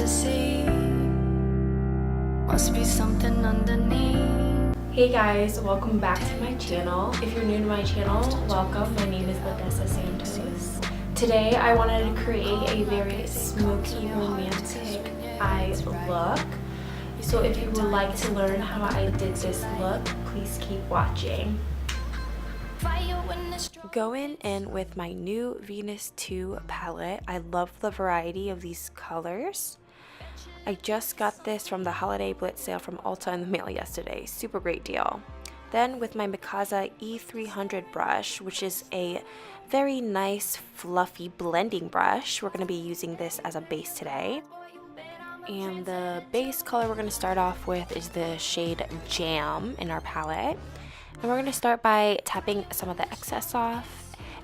to see. Must be something underneath. Hey guys, welcome back to my channel. If you're new to my channel, welcome. My name is Ladesa Santos. Today I wanted to create a very smoky, romantic eye look. So if you would like to learn how I did this look, please keep watching. Going in with my new Venus 2 palette. I love the variety of these colors. I just got this from the Holiday Blitz sale from Ulta in the mail yesterday. Super great deal. Then with my Mikasa E300 brush, which is a very nice fluffy blending brush, we're going to be using this as a base today. And the base color we're going to start off with is the shade Jam in our palette. And we're going to start by tapping some of the excess off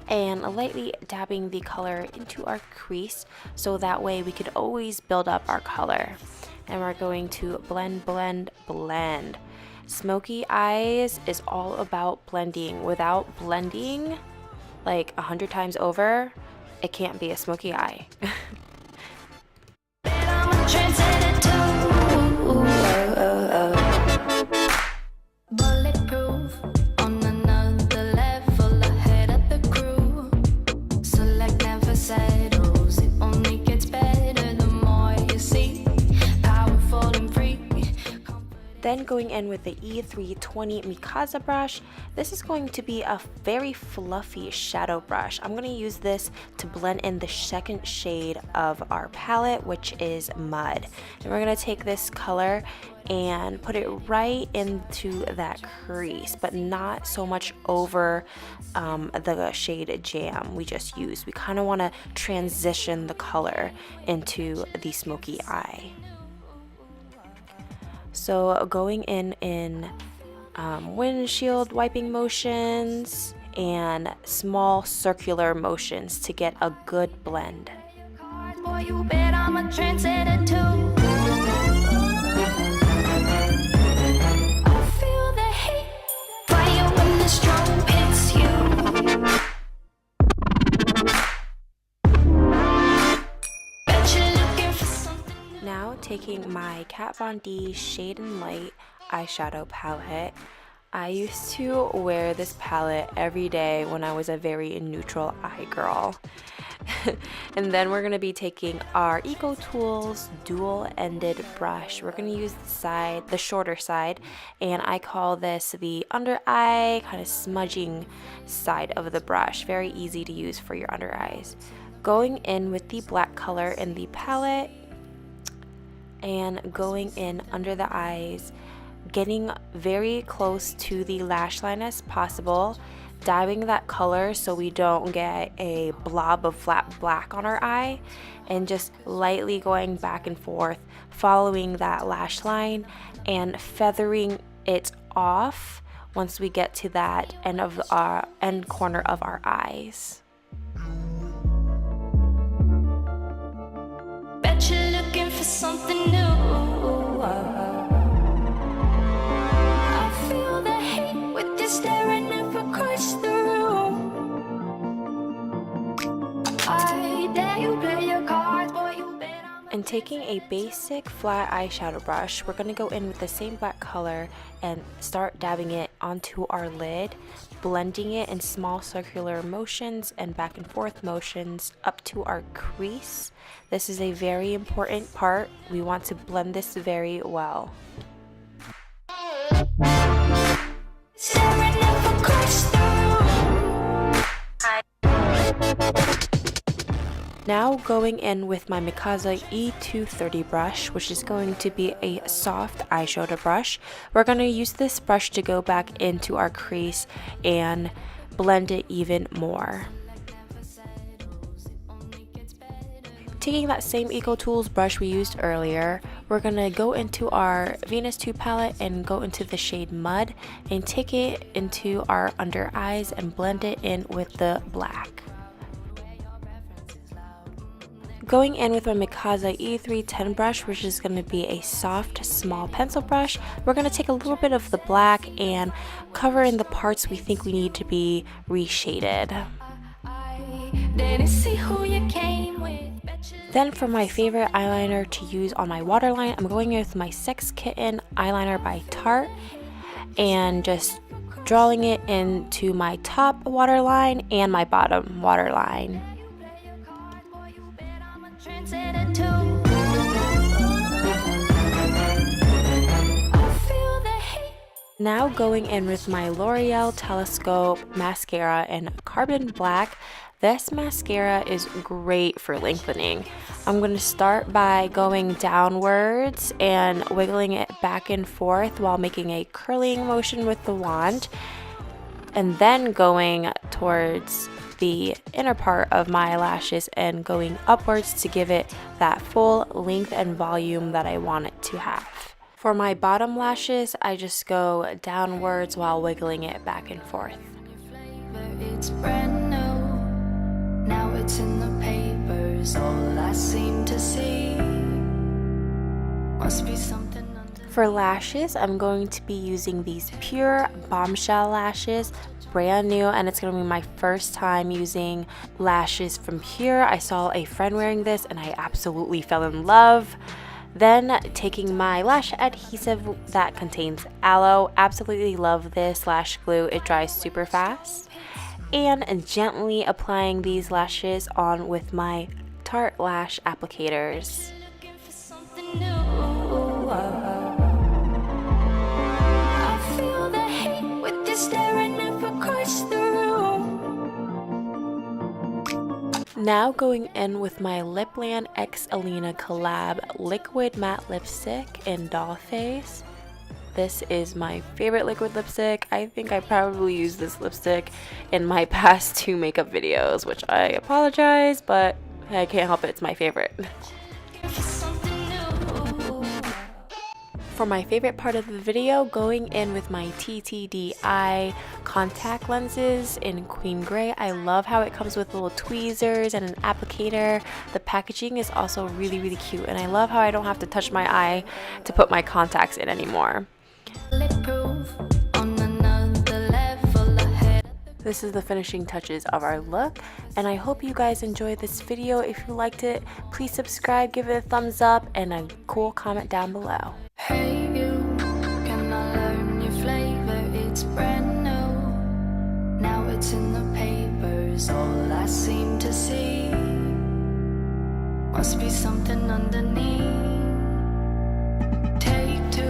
and lightly dabbing the color into our crease so that way we could always build up our color. And we're going to blend, blend, blend. Smoky eyes is all about blending. Without blending like 100 times over, it can't be a smoky eye. Then going in with the E320 Mikasa brush, this is going to be a very fluffy shadow brush. I'm going to use this to blend in the second shade of our palette, which is Mud. And we're going to take this color and put it right into that crease, but not so much over the shade Jam we just used. We kind of want to transition the color into the smoky eye. So going in windshield wiping motions and small circular motions to get a good blend. Now taking my Kat Von D Shade and Light eyeshadow palette. I used to wear this palette every day when I was a very neutral eye girl. And then we're going to be taking our Eco Tools dual-ended brush. We're going to use the shorter side, and I call this the under eye kind of smudging side of the brush. Very easy to use for your under eyes. Going in with the black color in the palette and going in under the eyes, getting very close to the lash line as possible, dabbing that color so we don't get a blob of flat black on our eye, and just lightly going back and forth following that lash line and feathering it off once we get to that end corner of our eyes. Bet you're looking for something new. I feel the heat with you staring across the room. I dare you play your cards, boy, you bet I'm... And taking a basic flat eyeshadow brush, we're going to go in with the same black color and start dabbing it onto our lid, blending it in small circular motions and back and forth motions up to our crease. This is a very important part. We want to blend this very well. Now going in with my Mikasa E230 brush, which is going to be a soft eyeshadow brush. We're going to use this brush to go back into our crease and blend it even more. Taking that same Eco Tools brush we used earlier, we're going to go into our Venus 2 palette and go into the shade Mud and take it into our under eyes and blend it in with the black. Going in with my Mikasa E310 brush, which is going to be a soft, small pencil brush, we're going to take a little bit of the black and cover in the parts we think we need to be reshaded. Didn't see who you came with. Then for my favorite eyeliner to use on my waterline, I'm going with my Sex Kitten eyeliner by Tarte and just drawing it into my top waterline and my bottom waterline. Now going in with my L'Oreal Telescope mascara in Carbon Black. This mascara is great for lengthening. I'm going to start by going downwards and wiggling it back and forth while making a curling motion with the wand, and then going towards the inner part of my lashes and going upwards to give it that full length and volume that I want it to have. For my bottom lashes, I just go downwards while wiggling it back and forth. It's brand new. Now it's in the papers, all I seem to see must be something under. For lashes, I'm going to be using these Pure Bombshell lashes, brand new, and it's going to be my first time using lashes from Pure. I saw a friend wearing this and I absolutely fell in love. Then taking my lash adhesive that contains aloe, absolutely love this lash glue, it dries super fast. And gently applying these lashes on with my Tarte lash applicators. Now going in with my Lipland X Alina collab liquid matte lipstick in Doll Face. This is my favorite liquid lipstick. I think I probably used this lipstick in my past 2 makeup videos, which I apologize, but I can't help it, it's my favorite. For my favorite part of the video, going in with my TTDI contact lenses in Queen Gray. I love how it comes with little tweezers and an applicator. The packaging is also really, really cute, and I love how I don't have to touch my eye to put my contacts in anymore. This is the finishing touches of our look, and I hope you guys enjoyed this video. If you liked it, please subscribe, give it a thumbs up, and a cool comment down below. Hey you, can I learn your flavor? It's brand new. Now it's in the papers, all I seem to see must be something underneath. Take 2,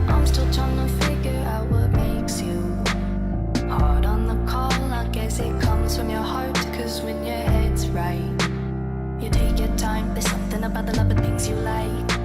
I'm still trying to figure out what makes you hard on the call. I guess it comes from your heart, cause when your head's right, you take your time. There's something about the love of things you like.